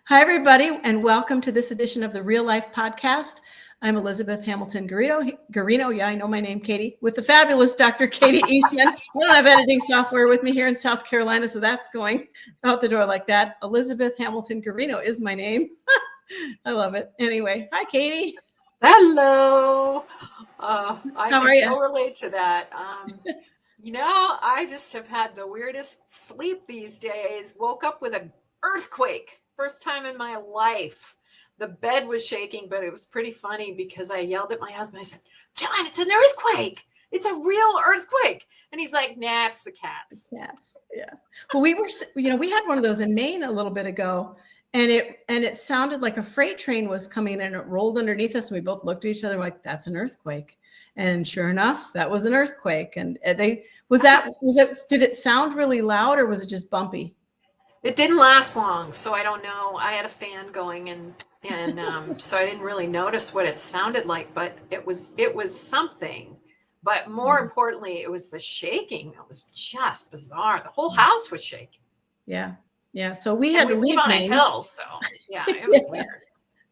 Hi, everybody, and welcome to this edition of the Real Life Podcast. I'm Elizabeth Hamilton-Guarino. Yeah, I know my name, Katie, with the fabulous Dr. Katie Eastman. I don't have editing software with me here in South Carolina, so that's going out the door like that. Elizabeth Hamilton-Guarino is my name. I love it. Anyway, hi, Katie. Hello. I How can are you? so relate to that. I just have had the weirdest sleep these days. Woke up with an earthquake. First time in my life. The bed was shaking, but it was pretty funny because I yelled at my husband. I said, John, it's an earthquake. It's a real earthquake. And he's like, nah, it's the cats. Cats. Yeah. Well, we had one of those in Maine a little bit ago. And it sounded like a freight train was coming and it rolled underneath us. And we both looked at each other like, that's an earthquake. And sure enough, that was an earthquake. And did it sound really loud or was it just bumpy? It didn't last long, so I don't know. I had a fan going and so I didn't really notice what it sounded like, but it was something. But more importantly, it was the shaking that was just bizarre. The whole house was shaking. Yeah. Yeah. So we had to live on a hill, so yeah, it was weird.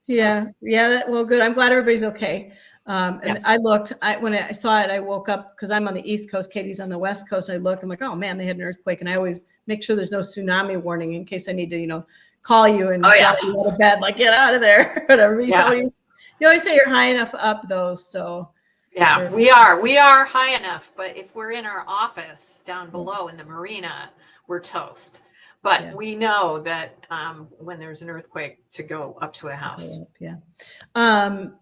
Yeah. Well, good. I'm glad everybody's okay. And yes. When I saw it, I woke up because I'm on the East Coast. Katie's on the West Coast. I look, I'm like, oh man, they had an earthquake. And I always make sure there's no tsunami warning in case I need to, call you and drop you out of bed, like get out of there, whatever. Yeah. You always say you're high enough up though. So yeah, we are high enough. But if we're in our office down below in the marina, we're toast. But we know that when there's an earthquake to go up to a house.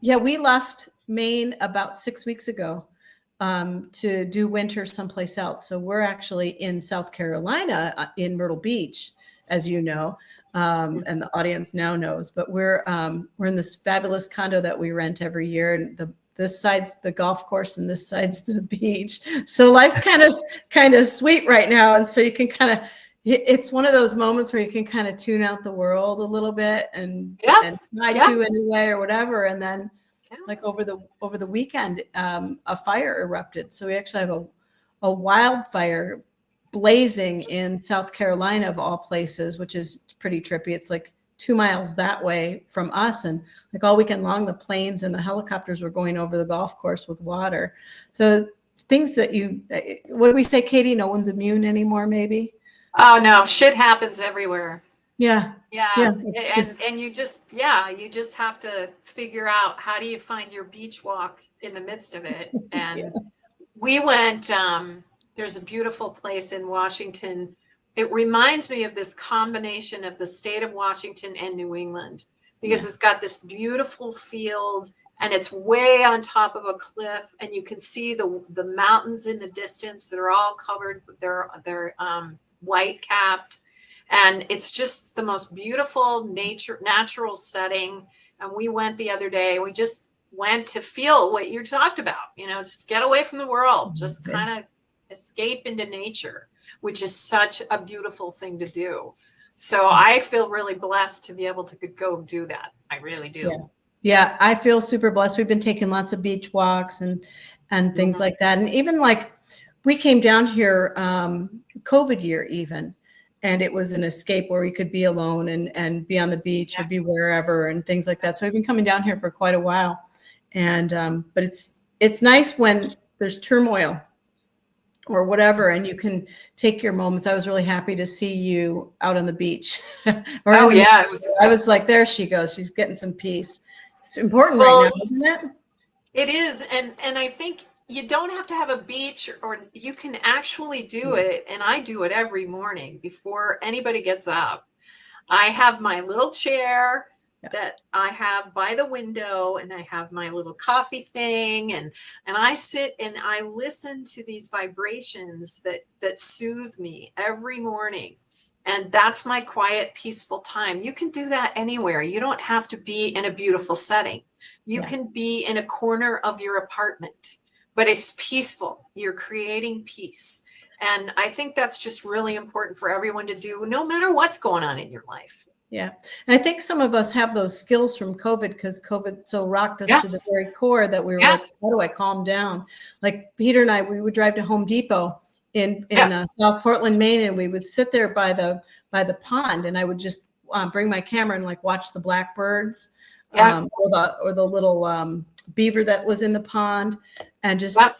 We left Maine about 6 weeks ago to do winter someplace else. So we're actually in South Carolina in Myrtle Beach, as you know, and the audience now knows. But we're in this fabulous condo that we rent every year, and this side's the golf course and this side's the beach. So life's kind of sweet right now, and so you can it's one of those moments where you can kind of tune out the world a little bit and try to anyway or whatever. And then like over the weekend, a fire erupted. So we actually have a wildfire blazing in South Carolina of all places, which is pretty trippy. It's like 2 miles that way from us. And like all weekend long, the planes and the helicopters were going over the golf course with water. So things that what do we say, Katie? No one's immune anymore, maybe? Oh no, shit happens everywhere. Yeah. And you just have to figure out how do you find your beach walk in the midst of it. And we went, there's a beautiful place in Washington. It reminds me of this combination of the state of Washington and New England because it's got this beautiful field and it's way on top of a cliff and you can see the mountains in the distance that are all covered. They're white capped, and it's just the most beautiful natural setting. And we went the other day. We just went to feel what you talked about, just get away from the world, just kind of escape into nature, which is such a beautiful thing to do. So I feel really blessed to be able to go do that. I really do. Yeah, I feel super blessed. We've been taking lots of beach walks and things like that. And even like we came down here COVID year even, and it was an escape where we could be alone and be on the beach or be wherever and things like that. So we've been coming down here for quite a while. And but it's nice when there's turmoil or whatever, and you can take your moments. I was really happy to see you out on the beach. It was. I was like, there she goes. She's getting some peace. It's important right now, isn't it? It is, and I think you don't have to have a beach, or you can actually do it. And I do it every morning before anybody gets up. I have my little chair that I have by the window, and I have my little coffee thing, and I sit and I listen to these vibrations that soothe me every morning. And that's my quiet, peaceful time. You can do that anywhere. You don't have to be in a beautiful setting. You can be in a corner of your apartment, but it's peaceful. You're creating peace. And I think that's just really important for everyone to do, no matter what's going on in your life. Yeah. And I think some of us have those skills from COVID because COVID so rocked us to the very core that we were like, how do I calm down? Like Peter and I, we would drive to Home Depot in South Portland, Maine, and we would sit there by the pond, and I would just bring my camera and like watch the blackbirds, Yeah. or the little beaver that was in the pond, and just Yep.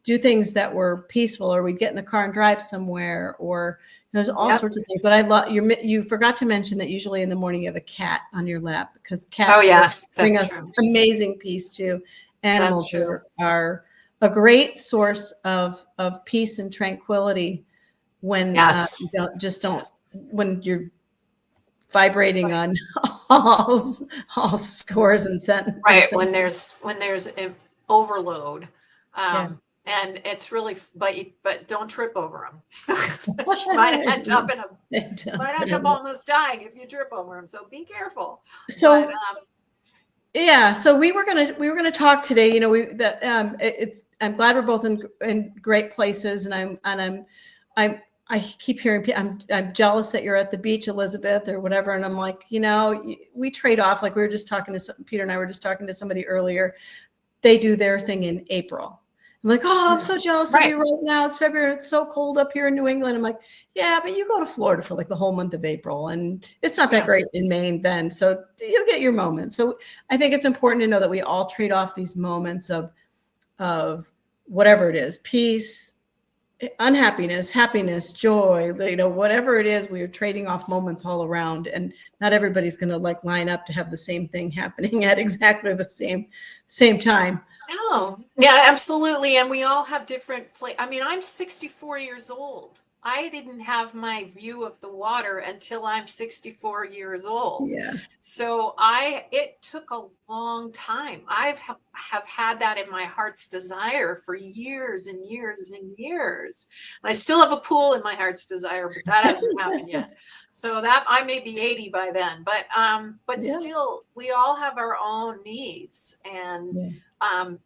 do things that were peaceful. Or we'd get in the car and drive somewhere, or there's all Yep. sorts of things. But I love you forgot to mention that usually in the morning you have a cat on your lap, because cats Oh yeah, bring that's us true. amazing peace too. Animals true. are a great source of peace and tranquility when Yes. don't when you're vibrating on all scores and Right. sentences. When there's an overload. Yeah. And it's really, but don't trip over them. You might end up almost dying if you trip over them. So be careful. So But, yeah, so we were gonna talk today. You know, I'm glad we're both in great places, and I keep hearing I'm jealous that you're at the beach, Elizabeth, or whatever, and I'm like, you know, we trade off. Like we were just talking to Peter and I were just talking to somebody earlier. They do their thing in April. I'm like, oh, I'm so jealous of you right now. It's February. It's so cold up here in New England. I'm like, yeah, but you go to Florida for like the whole month of April, and it's not that great in Maine then. So you'll get your moments. So I think it's important to know that we all trade off these moments of whatever it is, peace, unhappiness, happiness, joy, you know, whatever it is, we are trading off moments all around, and not everybody's going to like line up to have the same thing happening at exactly the same time. no, yeah, absolutely. And we all have different I mean, I'm 64 years old. I didn't have my view of the water until I'm 64 years old. Yeah. So it took a long time. Have had that in my heart's desire for years and years and years. And I still have a pool in my heart's desire, but that hasn't happened yet. So that I may be 80 by then, but still we all have our own needs, and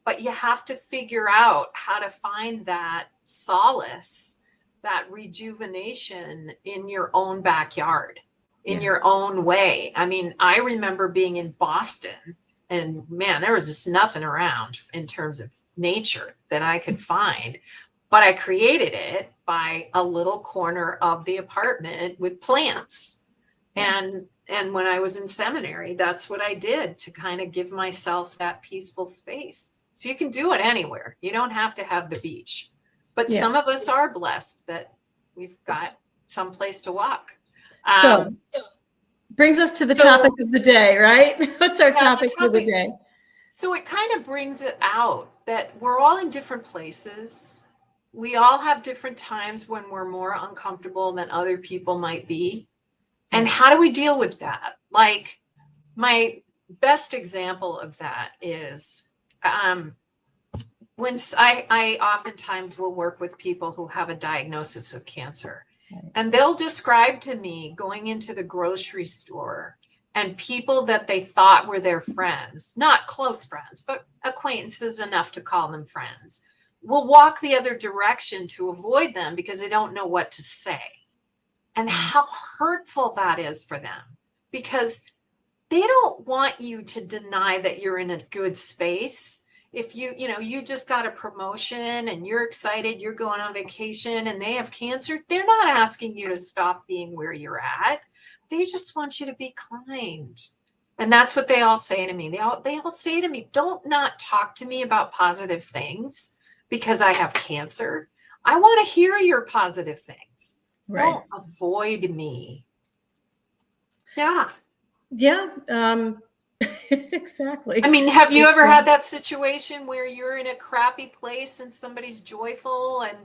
but you have to figure out how to find that solace, that rejuvenation in your own backyard, in your own way. I mean, I remember being in Boston, and man, there was just nothing around in terms of nature that I could find, but I created it by a little corner of the apartment with plants. And when I was in seminary, that's what I did to kind of give myself that peaceful space. So you can do it anywhere. You don't have to have the beach. But some of us are blessed that we've got some place to walk. So brings us to the topic of the day, right? What's our topic for the day? So it kind of brings it out that we're all in different places. We all have different times when we're more uncomfortable than other people might be. And how do we deal with that? Like, my best example of that is when I oftentimes will work with people who have a diagnosis of cancer, and they'll describe to me going into the grocery store and people that they thought were their friends, not close friends, but acquaintances enough to call them friends, will walk the other direction to avoid them because they don't know what to say. And how hurtful that is for them, because they don't want you to deny that you're in a good space. If you just got a promotion and you're excited, you're going on vacation, and they have cancer, they're not asking you to stop being where you're at. They just want you to be kind. And that's what they all say to me. They all say to me, don't not talk to me about positive things because I have cancer. I want to hear your positive things. Right. Don't avoid me. Yeah. Yeah. Exactly. I mean, have you ever had that situation where you're in a crappy place and somebody's joyful, and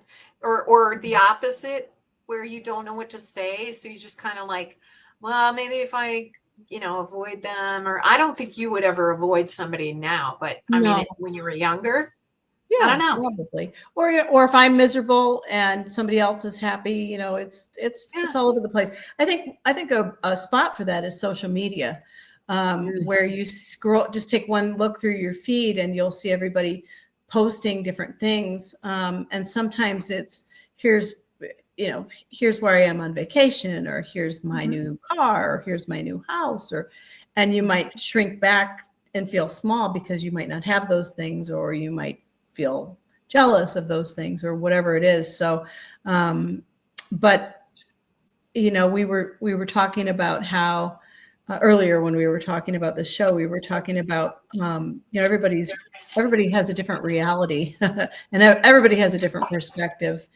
or the opposite, where you don't know what to say, so you just kind of like, well, maybe if I avoid them, or I don't think you would ever avoid somebody now, but I mean, when you were younger. Yeah, I don't know. probably. Or if I'm miserable and somebody else is happy, it's all over the place. I think a spot for that is social media, where you scroll, just take one look through your feed and you'll see everybody posting different things. And sometimes it's here's where I am on vacation, or here's my new car, or here's my new house, and you might shrink back and feel small because you might not have those things, or you might feel jealous of those things, or whatever it is. So, but we were talking about how earlier when we were talking about the show, we were talking about, everybody has a different reality and everybody has a different perspective.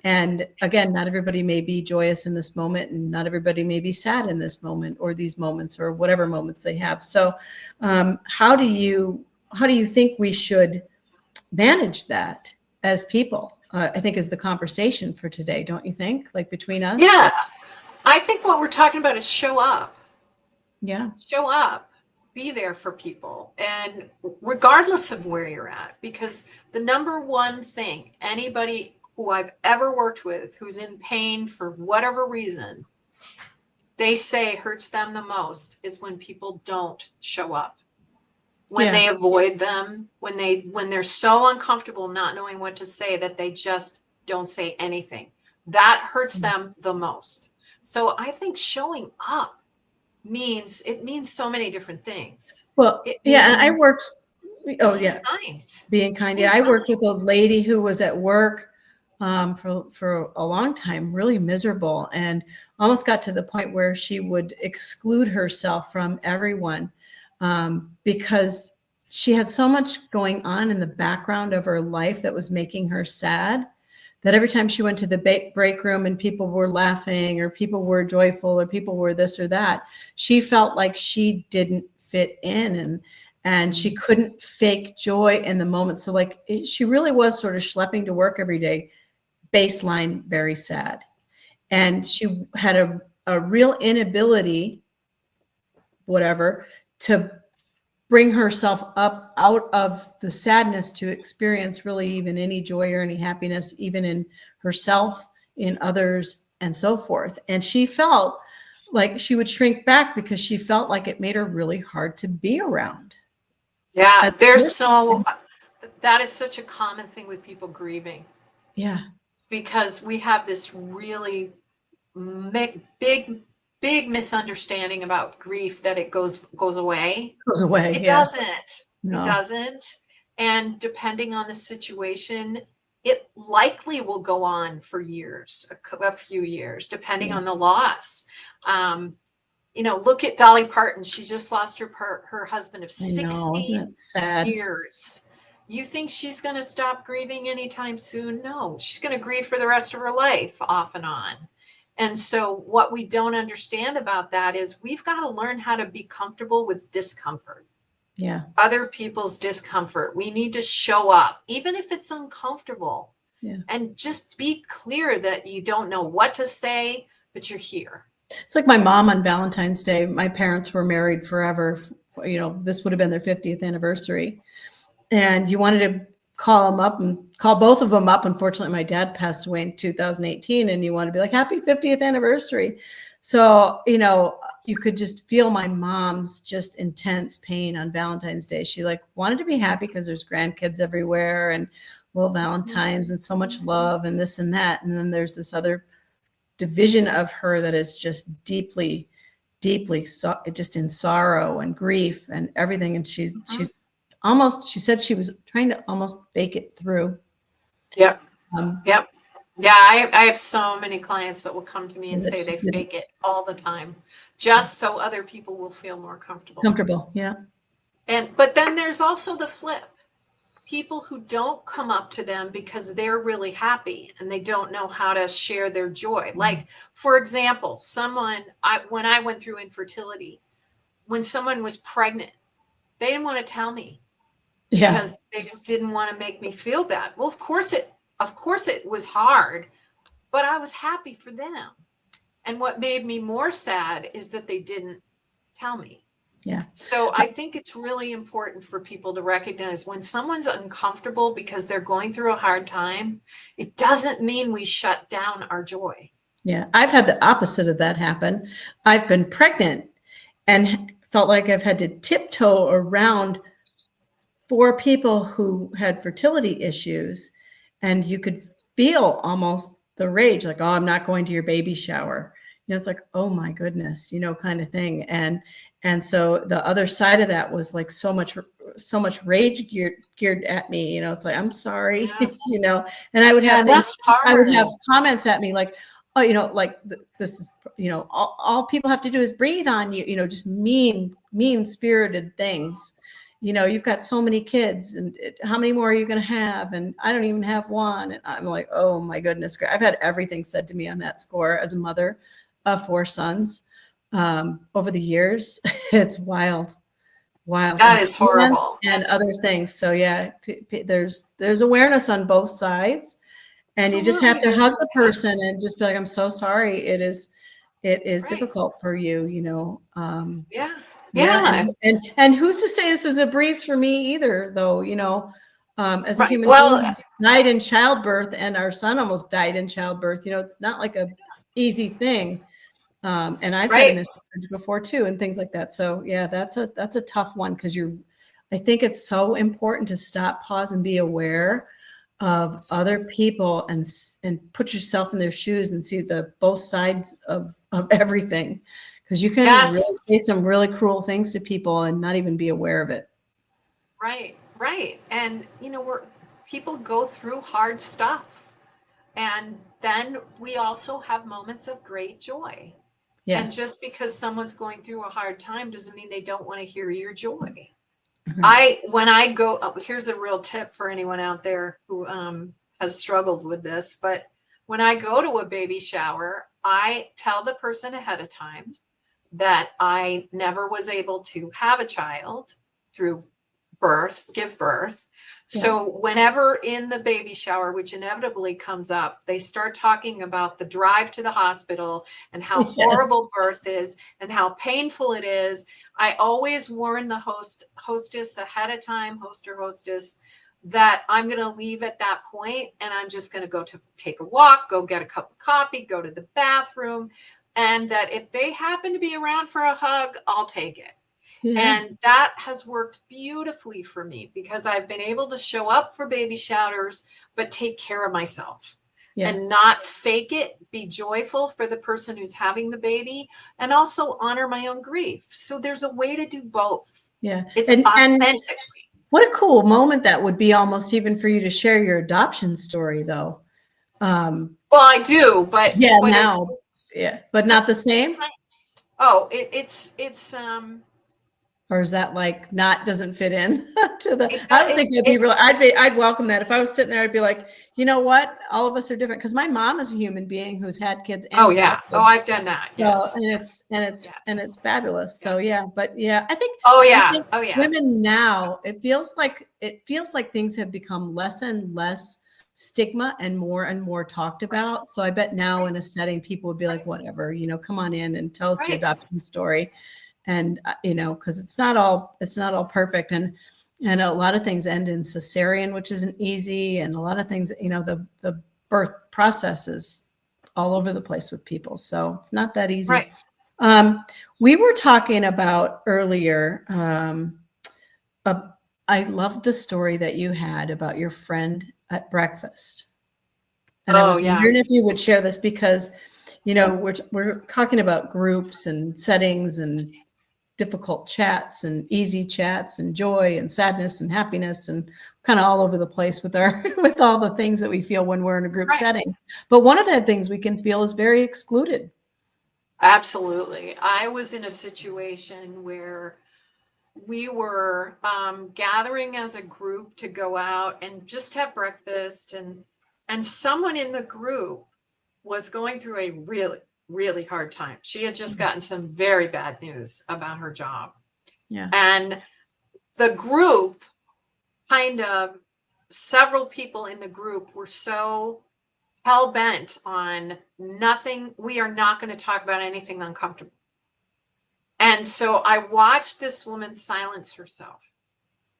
And again, not everybody may be joyous in this moment, and not everybody may be sad in this moment or these moments or whatever moments they have. So how do you think we should manage that as people? I think is the conversation for today, don't you think? Like between us? Yeah. I think what we're talking about is show up. Yeah. Show up, be there for people, and regardless of where you're at, because the number one thing anybody who I've ever worked with who's in pain for whatever reason, they say hurts them the most is when people don't show up, when they avoid them, when they're so uncomfortable not knowing what to say that they just don't say anything. That hurts them the most. So I think showing up means so many different things. Well, and I worked. Oh yeah, kind. Being kind. Yeah, I worked with a lady who was at work for a long time, really miserable, and almost got to the point where she would exclude herself from everyone because she had so much going on in the background of her life that was making her sad, that every time she went to the break room and people were laughing or people were joyful or people were this or that, she felt like she didn't fit in, and she couldn't fake joy in the moment. So like she really was sort of schlepping to work every day, baseline, very sad. And she had a real inability, whatever, to bring herself up out of the sadness to experience really even any joy or any happiness, even in herself, in others, and so forth. And she felt like she would shrink back because she felt like it made her really hard to be around. Yeah, that is such a common thing with people grieving. Yeah. Because we have this really big misunderstanding about grief, that it goes away. Goes away. It yeah. doesn't. No. It doesn't. And depending on the situation, it likely will go on for years, a few years, depending on the loss. Look at Dolly Parton. She just lost her husband of 16 years. You think she's going to stop grieving anytime soon? No, she's going to grieve for the rest of her life, off and on. And so what we don't understand about that is we've got to learn how to be comfortable with discomfort. Yeah. Other people's discomfort. We need to show up, even if it's uncomfortable. Yeah. And just be clear that you don't know what to say, but you're here. It's like my mom on Valentine's Day. My parents were married forever. This would have been their 50th anniversary. And you wanted to call both of them up. Unfortunately, my dad passed away in 2018, and you want to be like, happy 50th anniversary. So, you could just feel my mom's just intense pain on Valentine's Day. She wanted to be happy because there's grandkids everywhere and little Valentines and so much love and this and that. And then there's this other division of her that is just deeply just in sorrow and grief and everything. And she's she said she was trying to almost fake it through. Yep. Yep. Yeah. I have so many clients that will come to me and say they fake it all the time just so other people will feel more comfortable. Yeah. But then there's also the flip. People who don't come up to them because they're really happy and they don't know how to share their joy. Like, for example, when I went through infertility, when someone was pregnant, they didn't want to tell me. Yeah. Because they didn't want to make me feel bad. Well, of course it was hard, but I was happy for them. And what made me more sad is that they didn't tell me. Yeah. So I think it's really important for people to recognize when someone's uncomfortable because they're going through a hard time, it doesn't mean we shut down our joy. Yeah. I've had the opposite of that happen. I've been pregnant and felt like I've had to tiptoe around 4 people who had fertility issues, and you could feel almost the rage, like, oh, I'm not going to your baby shower. It's like, oh my goodness, kind of thing. And so the other side of that was like so much rage geared at me. It's like, I'm sorry, and I would have comments at me like, oh, like this is, all people have to do is breathe on you, just mean spirited things. You've got so many kids, and how many more are you going to have? And I don't even have one. And I'm like, oh my goodness. I've had everything said to me on that score as a mother of 4 sons over the years. It's wild. That is horrible. And other things. So yeah, there's awareness on both sides, and you just have to hug the person and just be like, I'm so sorry. It is difficult for you, Yeah. And who's to say this is a breeze for me either, though, as a human being, died in childbirth, and our son almost died in childbirth. It's not like a easy thing. And I've had a miscarriage before too, and things like that. So yeah, that's a tough one, because I think it's so important to stop, pause, and be aware of other people, and put yourself in their shoes and see both sides of everything, because you can really say some really cruel things to people and not even be aware of it. Right. And people go through hard stuff, and then we also have moments of great joy. Yeah. And just because someone's going through a hard time doesn't mean they don't want to hear your joy. When I go, here's a real tip for anyone out there who has struggled with this, but when I go to a baby shower, I tell the person ahead of time that I never was able to have a child through give birth. Yeah. So whenever in the baby shower, which inevitably comes up, they start talking about the drive to the hospital and how horrible birth is and how painful it is, I always warn the hostess ahead of time, host or hostess, that I'm going to leave at that point, and I'm just going to go to take a walk, go get a cup of coffee, go to the bathroom, and that if they happen to be around for a hug, I'll take it. Yeah. And that has worked beautifully for me, because I've been able to show up for baby showers, but take care of myself. Yeah. And not fake it, be joyful for the person who's having the baby, and also honor my own grief. So there's a way to do both. Yeah. It's authentic. What a cool moment that would be, almost even for you to share your adoption story, though. Well, I do, but yeah, but not the same. Oh, it's or is that like doesn't fit in to the, I don't think it'd be real. I'd welcome that. If I was sitting there, I'd be like, you know what? All of us are different. Cause my mom is a human being who's had kids. And yeah. Oh, I've done that. Yes. And it's fabulous. So yeah, but yeah, I think, women now, it feels like things have become less and less stigma and more talked about. So I bet now in a setting, people would be like, whatever, come on in and tell us your adoption story. And, cause it's not all perfect. And a lot of things end in cesarean, which isn't easy. And a lot of things, the birth process is all over the place with people. So it's not that easy. Right. We were talking about earlier, I loved the story that you had about your friend at breakfast. And I was wondering if you would share this, because, we're talking about groups and settings and difficult chats and easy chats and joy and sadness and happiness, and kind of all over the place with with all the things that we feel when we're in a group setting. But one of the things we can feel is very excluded. Absolutely. I was in a situation where we were gathering as a group to go out and just have breakfast, and someone in the group was going through a really hard time. She had just gotten some very bad news about her job. Yeah. And the group, several people in the group were so hell-bent on nothing. We are not going to talk about anything uncomfortable. And so I watched this woman silence herself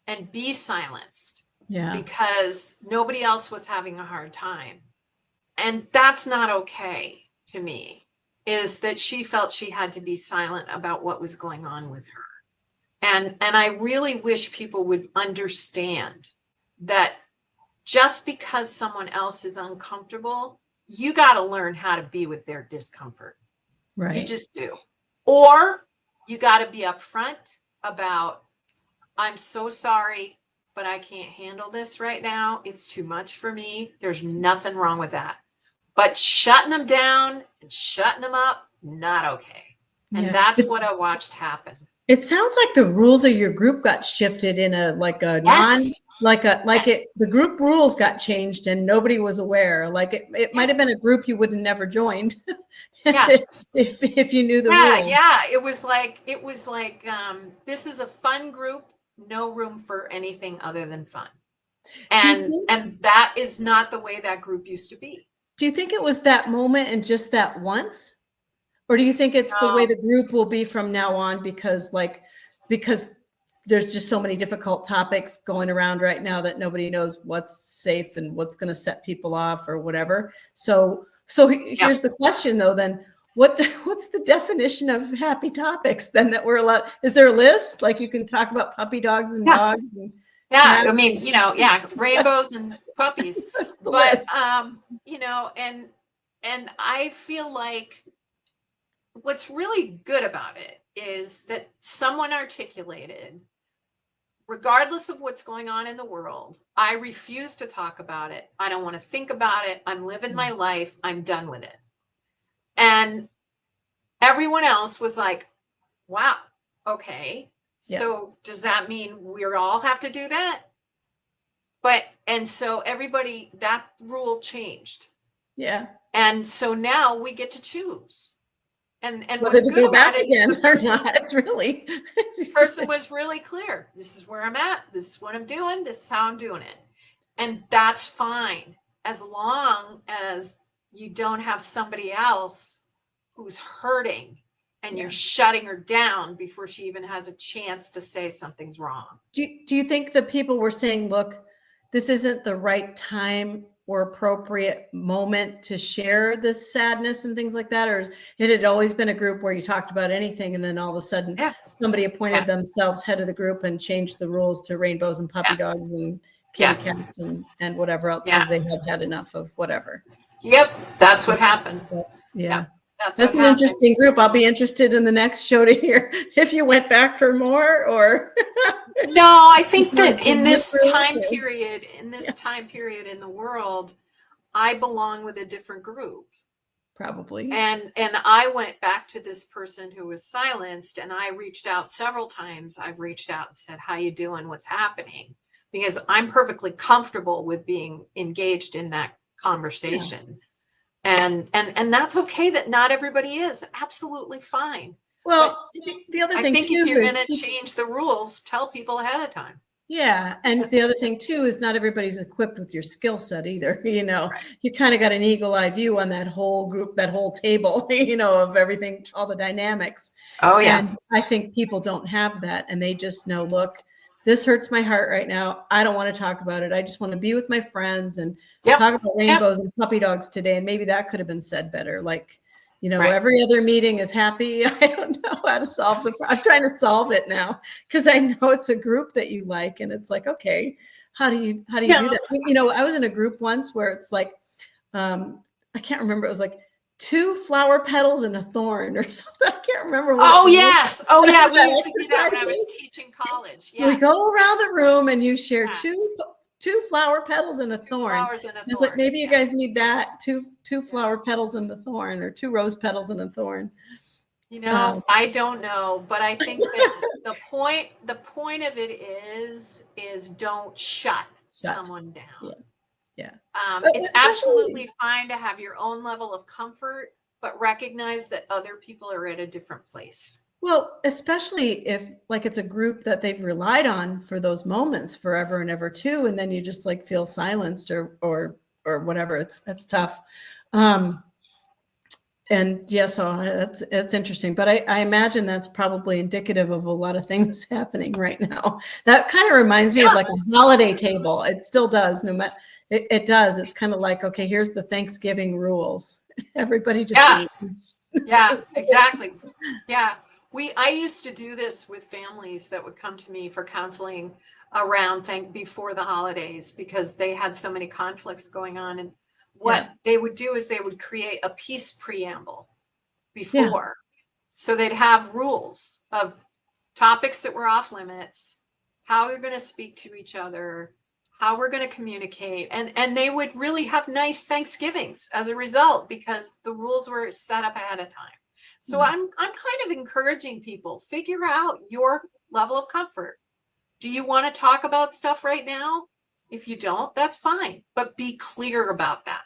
and be silenced. Yeah. Because nobody else was having a hard time. And that's not okay to me, is that she felt she had to be silent about what was going on with her. And I really wish people would understand that just because someone else is uncomfortable, you got to learn how to be with their discomfort. Right. You just do. Or you got to be upfront about, I'm so sorry, but I can't handle this right now. It's too much for me. There's nothing wrong with that. but shutting them down and shutting them up, not okay. And that's what I watched happen. It sounds like the rules of your group got shifted in a Yes. the group rules got changed and nobody was aware. Like it might have been a group you would have never joined. Yes. if you knew the rules. Yeah. It was like this is a fun group, no room for anything other than fun. And that is not the way that group used to be. Do you think it was that moment and just that once? Or do you think it's the way the group will be from now on because there's just so many difficult topics going around right now that nobody knows what's safe and what's going to set people off or whatever. So here's the question though, then what's the definition of happy topics then that we're allowed? Is there a list? Like you can talk about puppy dogs and dogs. And I mean, rainbows and puppies, but, and I feel like what's really good about it is that someone articulated, regardless of what's going on in the world, I refuse to talk about it. I don't want to think about it. I'm living my life. I'm done with it. And everyone else was like, wow, okay. So does that mean we all have to do that? And so everybody, that rule changed. Yeah. And so now we get to choose. And what's good about it again or not, really. The person was really clear. This is where I'm at. This is what I'm doing. This is how I'm doing it. And that's fine, as long as you don't have somebody else who's hurting and you're shutting her down before she even has a chance to say something's wrong. Do you think the people were saying, look, this isn't the right time or appropriate moment to share this sadness and things like that? Or it had always been a group where you talked about anything and then all of a sudden somebody appointed themselves head of the group and changed the rules to rainbows and puppy dogs and kitty cats and whatever else because they had enough of whatever. Yep, that's what happened. That's an interesting group. I'll be interested in the next show to hear if you went back for more or. No, I think that in this time period in the world, I belong with a different group. Probably. And I went back to this person who was silenced, and I reached out several times. I've reached out and said, how you doing? What's happening? Because I'm perfectly comfortable with being engaged in that conversation. And that's okay that not everybody is. Absolutely fine. Well, the other thing I think if you're going to change the rules, tell people ahead of time. Yeah. And the other thing too, is not everybody's equipped with your skill set either. You kind of got an eagle eye view on that whole group, that whole table, of everything, all the dynamics. Oh yeah. And I think people don't have that. And they just know, look, this hurts my heart right now. I don't want to talk about it. I just want to be with my friends and talk about rainbows and puppy dogs today. And maybe that could have been said better. Like, every other meeting is happy. I don't know how to solve I'm trying to solve it now because I know it's a group that you like. And it's like, okay, how do you do that? I was in a group once where it's like, I can't remember. It was like 2 flower petals and a thorn or something. I can't remember. Yes. Oh yeah. We used to do that when I was teaching college. Yes. We go around the room and you share two flower petals and a thorn. It's like, maybe you guys need that. Two flower petals and the thorn, or 2 rose petals and a thorn. I don't know, but I think that the point of it is don't shut someone down. Yeah. It's absolutely fine to have your own level of comfort, but recognize that other people are at a different place. Well, especially if it's a group that they've relied on for those moments forever and ever too, and then you just feel silenced or whatever. That's tough. And so it's interesting, but I imagine that's probably indicative of a lot of things happening right now. That kind of reminds me of a holiday table. It still does. No matter it does. It's kind of like, okay, here's the Thanksgiving rules. Everybody just eats. Yeah, exactly. Yeah. I used to do this with families that would come to me for counseling around before the holidays because they had so many conflicts going on. And what they would do is they would create a peace preamble before. So they'd have rules of topics that were off limits, how you're going to speak to each other, how we're going to communicate. And they would really have nice Thanksgivings as a result, because the rules were set up ahead of time. So I'm kind of encouraging people, figure out your level of comfort. Do you want to talk about stuff right now? If you don't, that's fine, but be clear about that.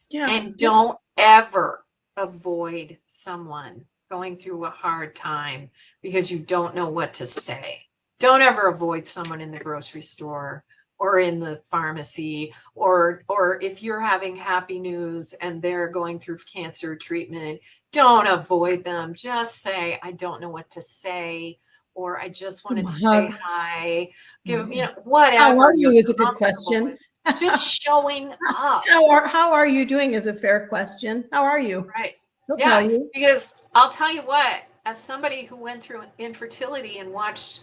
Yeah. And don't ever avoid someone going through a hard time because you don't know what to say. Don't ever avoid someone in the grocery store or in the pharmacy, or if you're having happy news and they're going through cancer treatment, don't avoid them. Just say, I don't know what to say, or I just wanted to say hi. Give, whatever. How are you is a good question. Just showing up. How are you doing is a fair question. How are you? Right. He'll tell you. Because I'll tell you what, as somebody who went through infertility and watched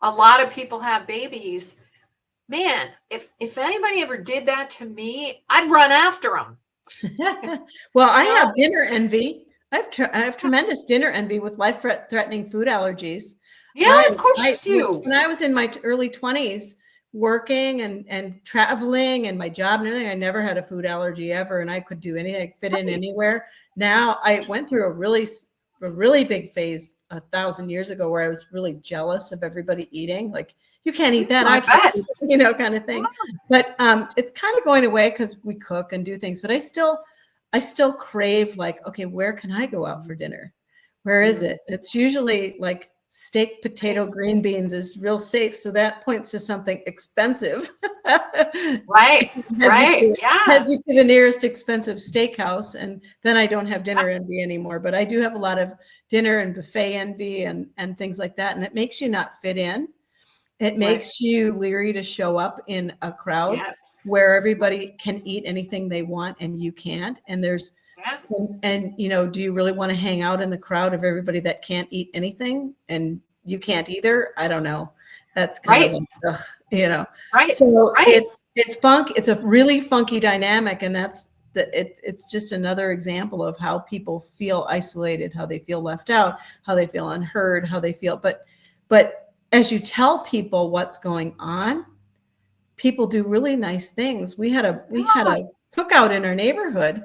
a lot of people have babies, man, if anybody ever did that to me, I'd run after them. Well, I have dinner envy. I have tremendous dinner envy with life-threatening food allergies. Yeah, of course you do. When I was in my early 20s, working and traveling and my job and everything, I never had a food allergy ever, and I could do anything, fit in anywhere. Now I went through a really big phase 1,000 years ago where I was really jealous of everybody eating. Like, you can't eat that, I can't, kind of thing. But it's kind of going away because we cook and do things. But I still crave, like, okay, where can I go out for dinner? Where is it? It's usually like steak, potato, green beans is real safe. So that points to something expensive. Right. Heads you to the nearest expensive steakhouse. And then I don't have dinner envy anymore. But I do have a lot of dinner and buffet envy and things like that. And it makes you not fit in. It makes you leery to show up in a crowd where everybody can eat anything they want and you can't. And there's and do you really want to hang out in the crowd of everybody that can't eat anything and you can't either? I don't know. That's kind of Right. So it's funk. It's a really funky dynamic, and it's just another example of how people feel isolated, how they feel left out, how they feel unheard, how they feel. But as you tell people what's going on, people do really nice things. We had a cookout in our neighborhood,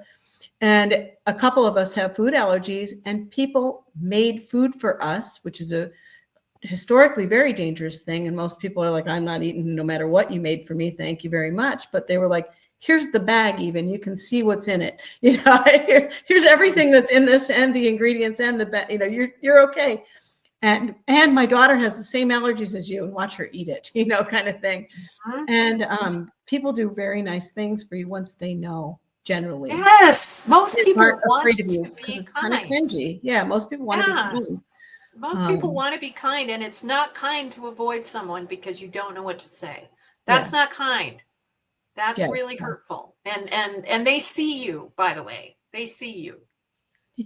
and a couple of us have food allergies, and people made food for us, which is a historically very dangerous thing. And most people are like, I'm not eating no matter what you made for me. Thank you very much. But they were like, here's the bag, even you can see what's in it. Here's everything that's in this and the ingredients and the bag. You're okay. And my daughter has the same allergies as you, and watch her eat it, kind of thing. And people do very nice things for you once they know. Generally, yes, most people want to be it's kind. Kind of cringy. Yeah, most people want to be kind. Most people want to be kind, and it's not kind to avoid someone because you don't know what to say. That's not kind. That's really hurtful. And they see you, by the way. They see you.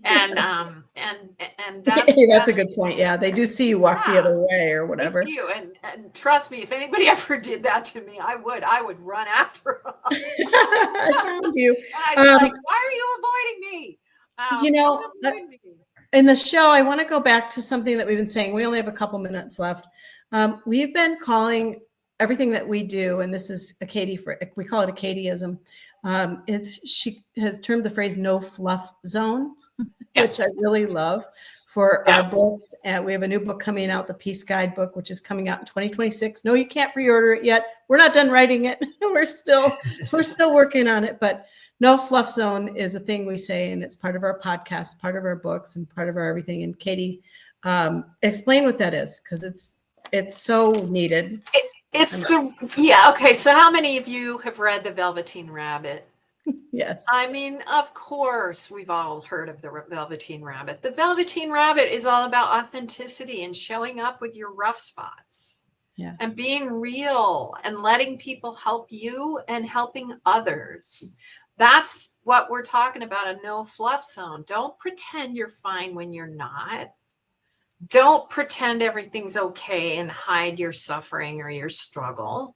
And that's a good point. Yeah, they do see you walk the other way or whatever. They see you, and trust me, if anybody ever did that to me, I would run after them. I found you. And I'd be like, why are you avoiding me? In the show, I want to go back to something that we've been saying. We only have a couple minutes left. We've been calling everything that we do, and this is a Katie, we call it a Katieism. She has termed the phrase "no fluff zone," which I really love for our books. And we have a new book coming out, the Peace Guide book, which is coming out in 2026. No, you can't pre-order it yet. We're not done writing it. We're still working on it, but no fluff zone is a thing we say, and it's part of our podcast, part of our books, and part of our everything. And Katie, explain what that is, because it's so needed. Okay. So how many of you have read The Velveteen Rabbit? Yes. I mean, of course, we've all heard of the Velveteen Rabbit. The Velveteen Rabbit is all about authenticity and showing up with your rough spots and being real and letting people help you and helping others. That's what we're talking about, a no fluff zone. Don't pretend you're fine when you're not. Don't pretend everything's okay and hide your suffering or your struggle.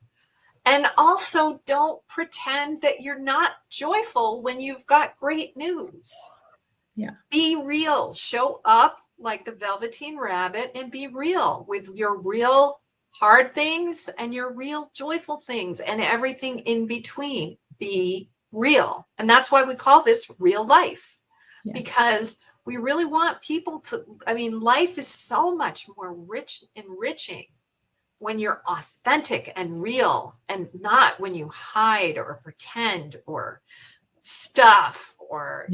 And also don't pretend that you're not joyful when you've got great news. Yeah. Be real. Show up like the Velveteen Rabbit and be real with your real hard things and your real joyful things and everything in between. Be real. And that's why we call this real life, because we really want people to, I mean, life is so much more enriching when you're authentic and real, and not when you hide or pretend or stuff or,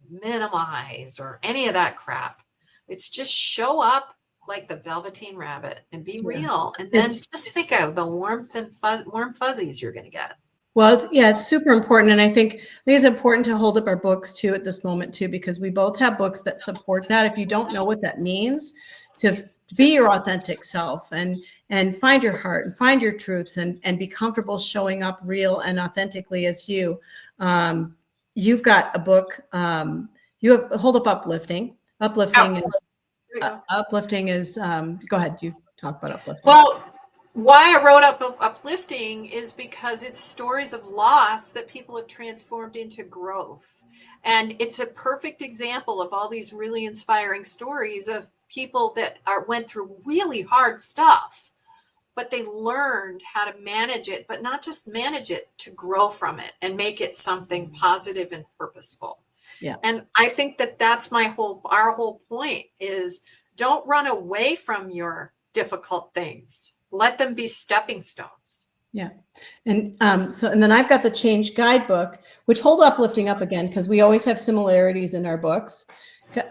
minimize or any of that crap. It's just show up like the Velveteen Rabbit and be real. And then just think of the warmth and warm fuzzies you're going to get. Well, yeah, it's super important. And I think it's important to hold up our books too at this moment too, because we both have books that support that. If you don't know what that means, to be your authentic self and find your heart and find your truths and be comfortable showing up real and authentically as you. You've got a book, you have Hold Up Uplifting. Uplifting is go ahead, you talk about uplifting. Well, why I wrote Uplifting is because it's stories of loss that people have transformed into growth. And it's a perfect example of all these really inspiring stories of people that went through really hard stuff, but they learned how to manage it, but not just manage it, to grow from it and make it something positive and purposeful. Yeah. And I think that that's our whole point is, don't run away from your difficult things. Let them be stepping stones. Yeah. And and then I've got the Change Guidebook, which Hold Uplifting up again, because we always have similarities in our books.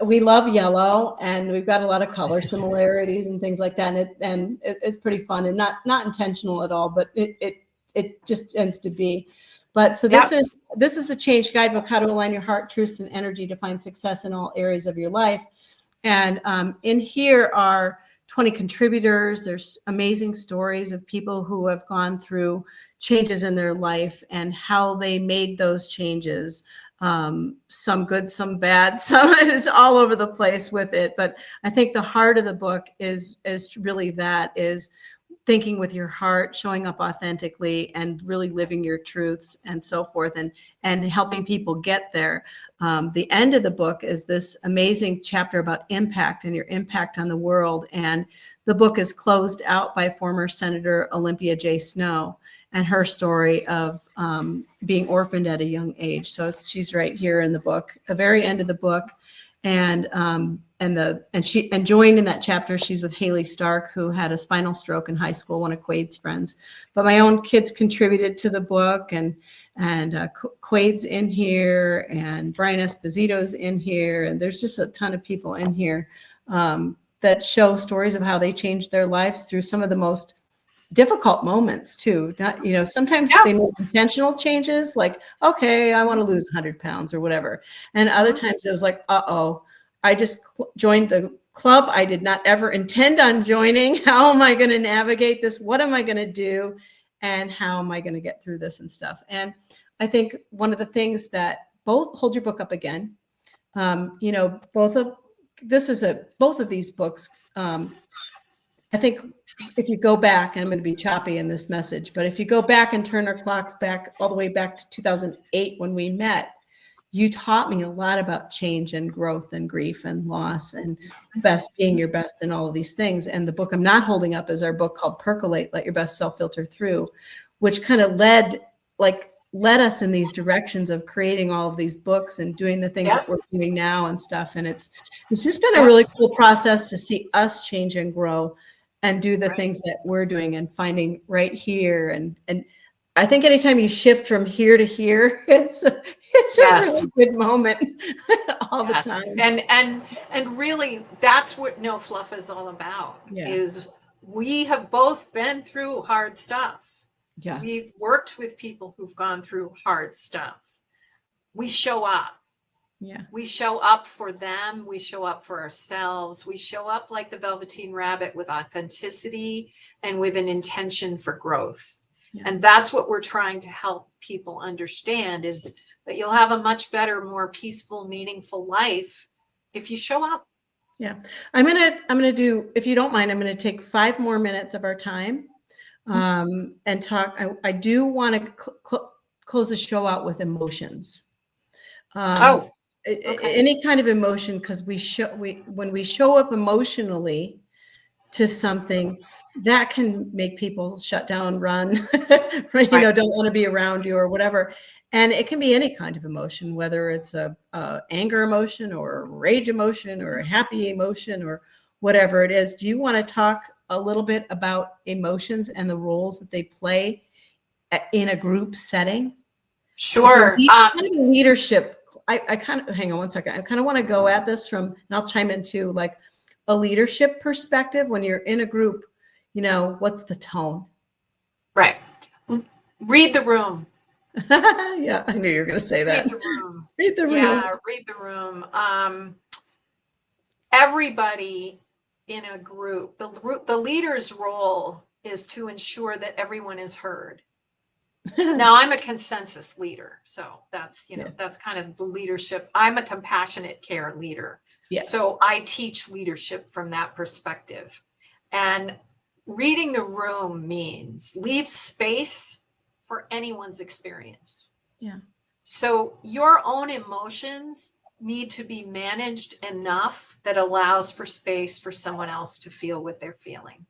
We love yellow, and we've got a lot of color similarities and things like that. And it's pretty fun and not intentional at all, but it just tends to be. But so this is the Change Guidebook: How to Align Your Heart, Truths, and Energy to Find Success in All Areas of Your Life. And in here are 20 contributors. There's amazing stories of people who have gone through changes in their life and how they made those changes. Some good, some bad, some is all over the place with it. But I think the heart of the book is really is thinking with your heart, showing up authentically, and really living your truths and so forth, and helping people get there. The end of the book is this amazing chapter about impact and your impact on the world. And the book is closed out by former Senator Olympia J. Snow and her story of being orphaned at a young age. So she's right here in the book, the very end of the book. And joined in that chapter, she's with Haley Stark, who had a spinal stroke in high school, one of Quade's friends. But my own kids contributed to the book, and Quade's in here, and Brian Esposito's in here, and there's just a ton of people in here that show stories of how they changed their lives through some of the most difficult moments too. Not, sometimes they make intentional changes, like, okay, I want to lose 100 pounds or whatever. And other times it was like, I just joined the club I did not ever intend on joining. How am I going to navigate this? What am I going to do? And how am I going to get through this and stuff? And I think one of the things that hold your book up again. Both of these books, I think if you go back, and I'm going to be choppy in this message, but if you go back and turn our clocks back all the way back to 2008 when we met, you taught me a lot about change and growth and grief and loss and being your best and all of these things. And the book I'm not holding up is our book called Percolate, Let Your Best Self Filter Through, which kind of led us in these directions of creating all of these books and doing the things that we're doing now and stuff. And it's just been a really cool process to see us change and grow and do the things that we're doing and finding right here. And I think anytime you shift from here to here, it's a really good moment all the time. And really, that's what No Fluff is all about. Is we have both been through hard stuff. Yeah. We've worked with people who've gone through hard stuff. We show up. Yeah. We show up for them. We show up for ourselves. We show up like the Velveteen Rabbit, with authenticity and with an intention for growth. Yeah. And that's what we're trying to help people understand, is that you'll have a much better, more peaceful, meaningful life if you show up. Yeah. I'm going to do, if you don't mind, I'm going to take 5 more minutes of our time and talk. I do want to close the show out with emotions. Any kind of emotion, because when we show up emotionally to something, that can make people shut down, run, Right. don't want to be around you or whatever. And it can be any kind of emotion, whether it's a anger emotion or a rage emotion or a happy emotion or whatever it is. Do you want to talk a little bit about emotions and the roles that they play in a group setting? Sure. Leadership. I kind of, hang on one second. I kind of want to go at this from, and I'll chime into like a leadership perspective. When you're in a group, what's the tone? Right. Read the room. Yeah, I knew you were going to say that. Read the room. Read the room. Yeah, read the room. Everybody in a group, the leader's role is to ensure that everyone is heard. Now, I'm a consensus leader, so that's that's kind of the leadership. I'm a compassionate care leader, so I teach leadership from that perspective. And reading the room means leave space for anyone's experience. Yeah. So your own emotions need to be managed enough that allows for space for someone else to feel what they're feeling.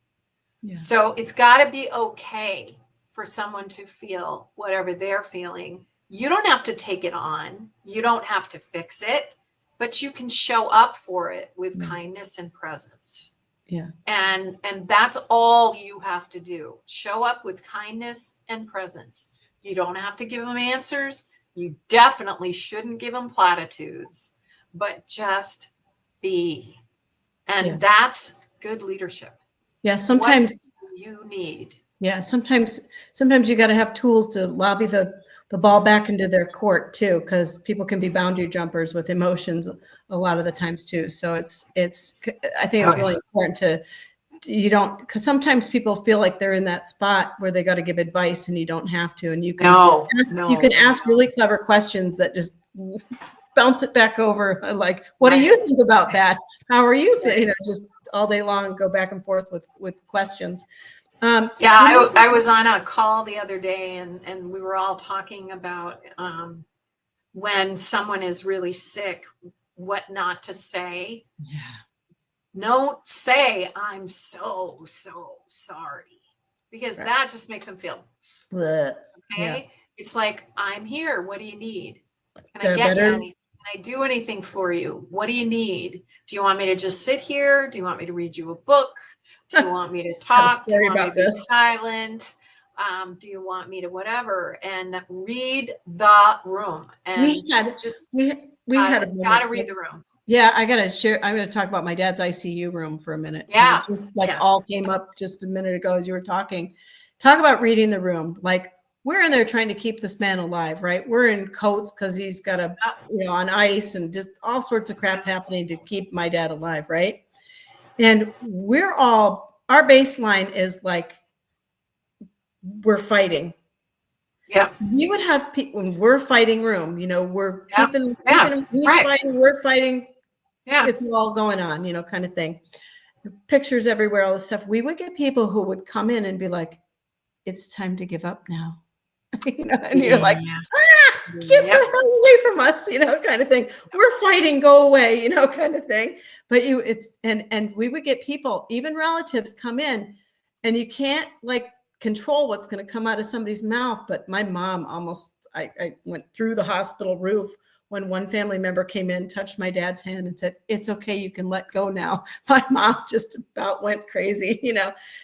Yeah. So it's got to be okay for someone to feel whatever they're feeling. You don't have to take it on. You don't have to fix it, but you can show up for it with kindness and presence. Yeah. And that's all you have to do. Show up with kindness and presence. You don't have to give them answers. You definitely shouldn't give them platitudes, but just be. And that's good leadership. Yeah. Sometimes what you need. Yeah. Sometimes you got to have tools to lobby the ball back into their court too, because people can be boundary jumpers with emotions a lot of the times too. So I think it's really important because sometimes people feel like they're in that spot where they got to give advice and you don't have to. And you can ask really clever questions that just bounce it back over. Like, what do you think about that? How are you feeling? Just all day long, go back and forth with questions. I was on a call the other day and we were all talking about when someone is really sick, what not to say. Yeah. Don't say, I'm so sorry, because that just makes them feel, okay? Yeah. It's like, I'm here. What do you need? Can I get you anything? Can I do anything for you? What do you need? Do you want me to just sit here? Do you want me to read you a book? Do you want me to talk? Do you want me to be silent? Do you want me to whatever? And read the room. And we had gotta read the room. Yeah, I gotta share. I'm gonna talk about my dad's ICU room for a minute. Yeah, it just all came up just a minute ago as you were talking. Talk about reading the room. Like, we're in there trying to keep this man alive, right? We're in coats because he's got on ice and just all sorts of crap happening to keep my dad alive, right? And our baseline is like, we're fighting. Yeah. We would have people when we're fighting room, we're keeping fighting, we're fighting. Yeah. It's all going on, kind of thing. Pictures everywhere, all this stuff. We would get people who would come in and be like, it's time to give up now. And you're like, get the hell away from us, kind of thing. We're fighting, go away, kind of thing. But and we would get people, even relatives, come in, and you can't control what's going to come out of somebody's mouth. But my mom I went through the hospital roof when one family member came in, touched my dad's hand and said, it's okay, you can let go now. My mom just about went crazy,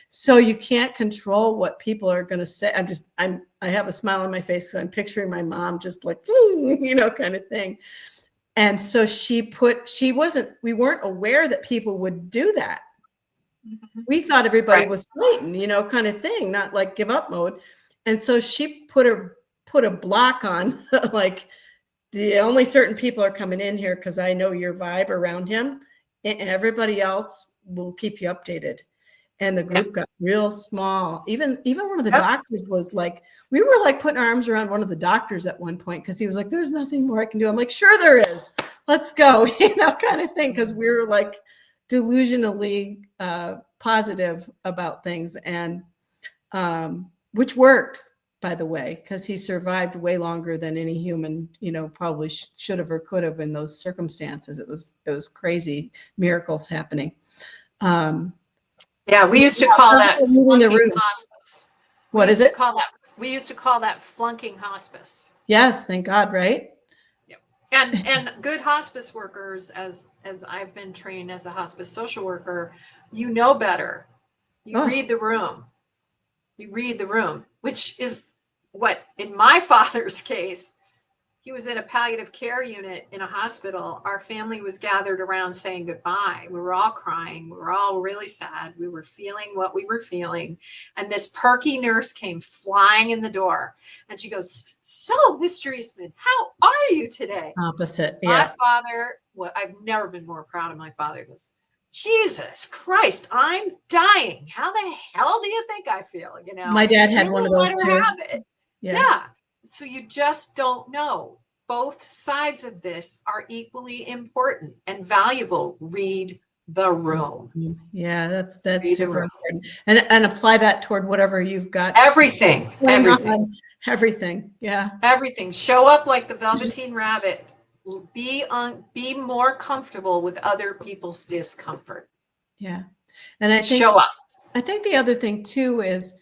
So you can't control what people are going to say. I have a smile on my face because I'm picturing my mom just like, kind of thing. And so we weren't aware that people would do that. We thought everybody was fighting, kind of thing, not like give up mode. And so she put a block on like, the only certain people are coming in here because I know your vibe around him, and everybody else will keep you updated. And the group got real small. Even one of the doctors was like, we were like putting our arms around one of the doctors at one point because he was like, there's nothing more I can do. I'm like, sure there is. Let's go, kind of thing. Because we were like delusionally positive about things, and which worked, by the way, because he survived way longer than any human, probably should have or could have in those circumstances. It was crazy, miracles happening. Yeah, we used to call that Leaving the flunking room. hospice. What is it? We used to call that flunking hospice. Yes, thank God, right? Yep. And good hospice workers, as I've been trained as a hospice social worker, you know better. You read the room. You read the room, which is what, in my father's case, he was in a palliative care unit in a hospital. Our family was gathered around saying goodbye. We were all crying. We were all really sad. We were feeling what we were feeling. And this perky nurse came flying in the door. And she goes, "So, Mr. Eastman, how are you today?" Opposite. My Yeah. father, well, I've never been more proud of my father. He goes, "Jesus Christ, I'm dying. How the hell do you think I feel?" You know, My dad had really one of let those her too. have it. Yeah. So you just don't know. Both sides of this are equally important and valuable. Read the room. Yeah, that's Read the super room. important. And apply that toward whatever you've got Everything. going Everything. on. Everything. Yeah. Everything. Show up like the Velveteen Rabbit. Be more comfortable with other people's discomfort. Yeah. And I think Show up. I think the other thing too is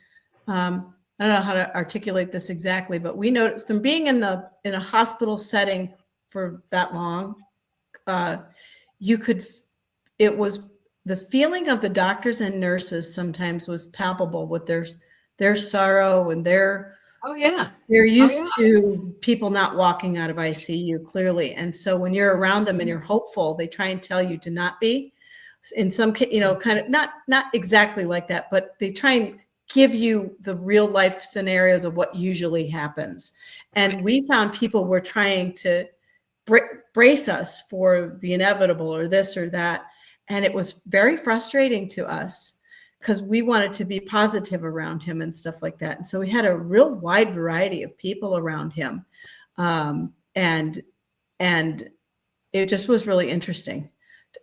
I don't know how to articulate this exactly, but we know from being in a hospital setting for that long, you could it was the feeling of the doctors and nurses sometimes was palpable with their sorrow and Oh yeah. they're used to people not walking out of ICU clearly. And so when you're around them and you're hopeful, they try and tell you to not be. In some case, kind of not exactly like that, but they try and give you the real life scenarios of what usually happens. And we found people were trying to brace us for the inevitable or this or that. And it was very frustrating to us because we wanted to be positive around him and stuff like that. And so we had a real wide variety of people around him. And it just was really interesting.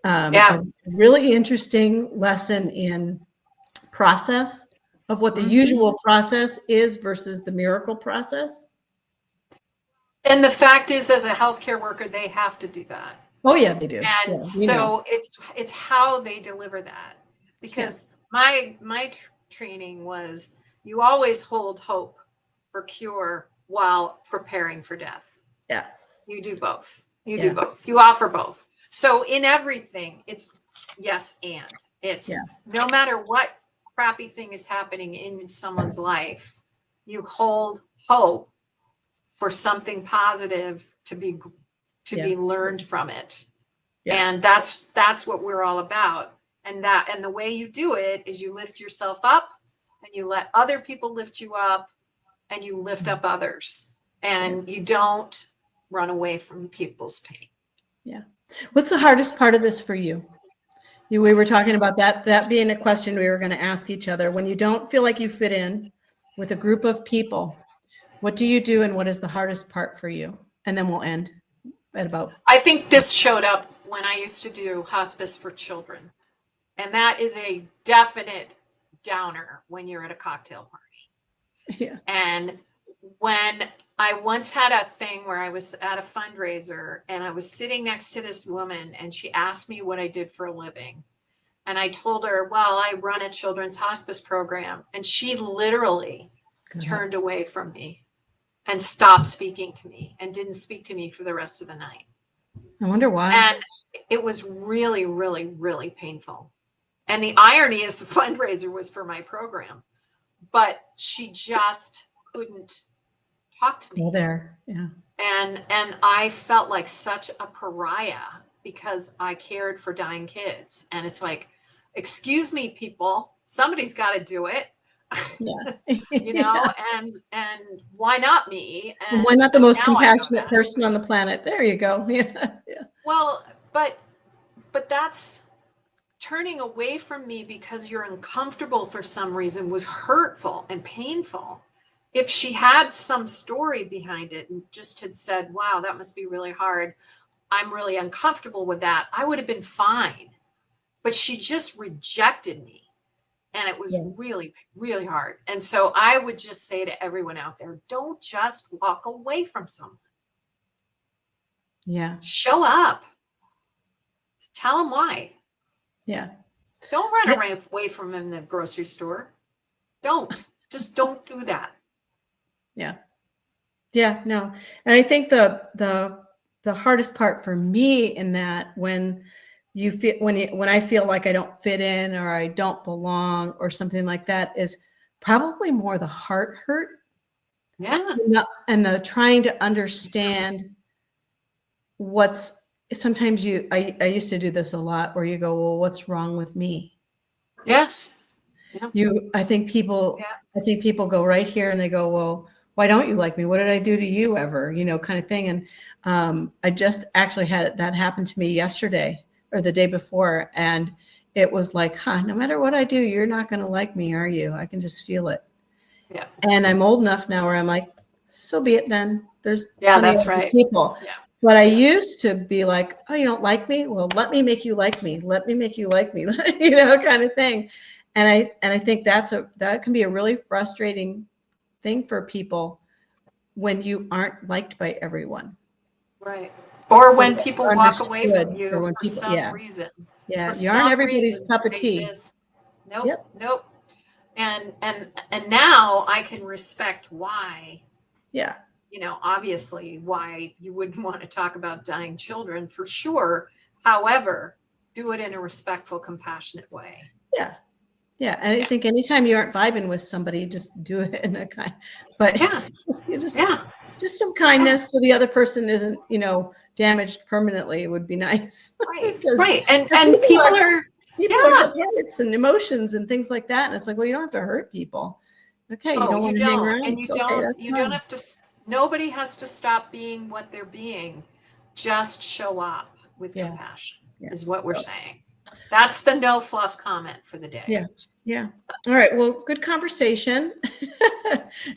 A really interesting lesson in process of what the usual process is versus the miracle process. And the fact is, as a healthcare worker, they have to do that. Oh yeah, they do. And so it's how they deliver that. Because my training was, you always hold hope for cure while preparing for death. Yeah. You do both. You do both. You offer both. So in everything, it's yes and. It's no matter what crappy thing is happening in someone's life, you hold hope for something positive to be learned from it. And that's what we're all about. And the way you do it is you lift yourself up and you let other people lift you up and you lift up others and you don't run away from people's pain. Yeah. What's the hardest part of this for you? We were talking about that being a question we were going to ask each other. When you don't feel like you fit in with a group of people, what do you do and what is the hardest part for you? And then we'll end at about. I think this showed up when I used to do hospice for children. And that is a definite downer when you're at a cocktail party. Yeah. And when I once had a thing where I was at a fundraiser and I was sitting next to this woman and she asked me what I did for a living. And I told her, well, I run a children's hospice program. And she literally turned away from me and stopped speaking to me and didn't speak to me for the rest of the night. I wonder why. And it was really, really, really painful. And the irony is the fundraiser was for my program, but she just couldn't talk to me. Well, there. Yeah. And I felt like such a pariah because I cared for dying kids. And it's like, excuse me, people, somebody's got to do it. Yeah. You know, and why not me? And why not the most compassionate person on the planet? There you go. Yeah. Yeah. Well, but that's turning away from me because you're uncomfortable for some reason was hurtful and painful. If she had some story behind it and just had said, wow, that must be really hard, I'm really uncomfortable with that, I would have been fine. But she just rejected me. And it was really, really hard. And so I would just say to everyone out there, don't just walk away from someone. Yeah. Show up. Tell them why. Yeah. Don't run away from him in the grocery store. Just don't do that. Yeah. Yeah, no. And I think the hardest part for me in that when I feel like I don't fit in or I don't belong or something like that is probably more the heart hurt. Yeah. And the trying to understand sometimes I used to do this a lot where you go, well, what's wrong with me? Yes. Yeah. I think people go right here and they go, well, why don't you like me? What did I do to you ever? Kind of thing. And I just actually had that happen to me yesterday or the day before. And it was like, no matter what I do, you're not going to like me, are you? I can just feel it. Yeah. And I'm old enough now where I'm like, so be it then. There's that's right. people. Yeah. But I used to be like, oh, you don't like me? Well, let me make you like me. Let me make you like me, kind of thing. And I think that can be a really frustrating thing for people when you aren't liked by everyone. Right. Or when people walk away from you for people, some reason. Yeah. For you aren't everybody's reason, cup of tea. Nope. And now I can respect why. Yeah. Obviously why you wouldn't want to talk about dying children for sure. However, do it in a respectful, compassionate way. Yeah. Yeah. And I think anytime you aren't vibing with somebody, just do it in a kind, but just some kindness so the other person isn't, damaged permanently would be nice. Right. And people are have habits and emotions and things like that. And it's like, well, you don't have to hurt people. Okay. You don't want to hang around. And you don't have to, nobody has to stop being what they're being. Just show up with compassion is what we're saying. That's the no fluff comment for the day. Yeah. Yeah. All right. Well, good conversation.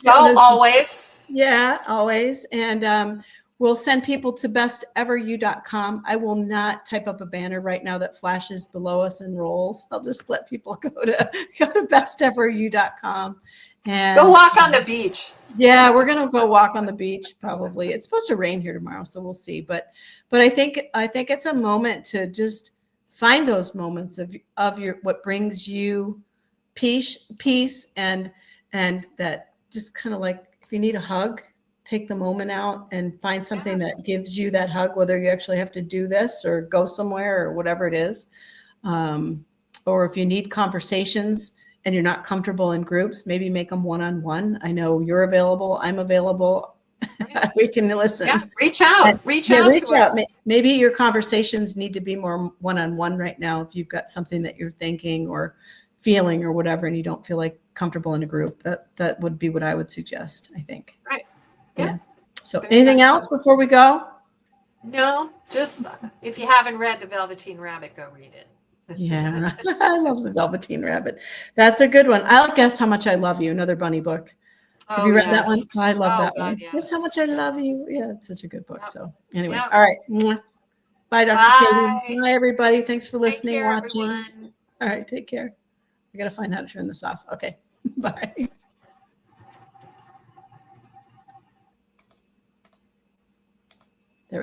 Always. Yeah, always. And we'll send people to besteveryou.com. I will not type up a banner right now that flashes below us and rolls. I'll just let people go to besteveryou.com and go walk on the beach. Yeah, we're gonna go walk on the beach. Probably it's supposed to rain here tomorrow, so we'll see. But I think it's a moment to just find those moments of your what brings you peace and that just kind of like if you need a hug, take the moment out and find something that gives you that hug, whether you actually have to do this or go somewhere or whatever it is. Or if you need conversations and you're not comfortable in groups, maybe make them one-on-one. I know you're available. I'm available. We can listen. Yeah, reach out. Reach out to us. Maybe your conversations need to be more one-on-one right now. If you've got something that you're thinking or feeling or whatever, and you don't feel like comfortable in a group, that would be what I would suggest, I think. Right. Yeah. So anything else before we go? No, just if you haven't read The Velveteen Rabbit, go read it. Yeah, I love The Velveteen Rabbit. That's a good one. I'll Guess How Much I Love You, another bunny book. Have you read that one? Oh, I love that one. Yes. Guess How Much I Love You. Yeah, it's such a good book. So anyway, all right. Bye, Dr. Katie. Bye, everybody. Thanks for listening, watching. Everyone. All right, take care. I got to find how to turn this off. Okay, bye.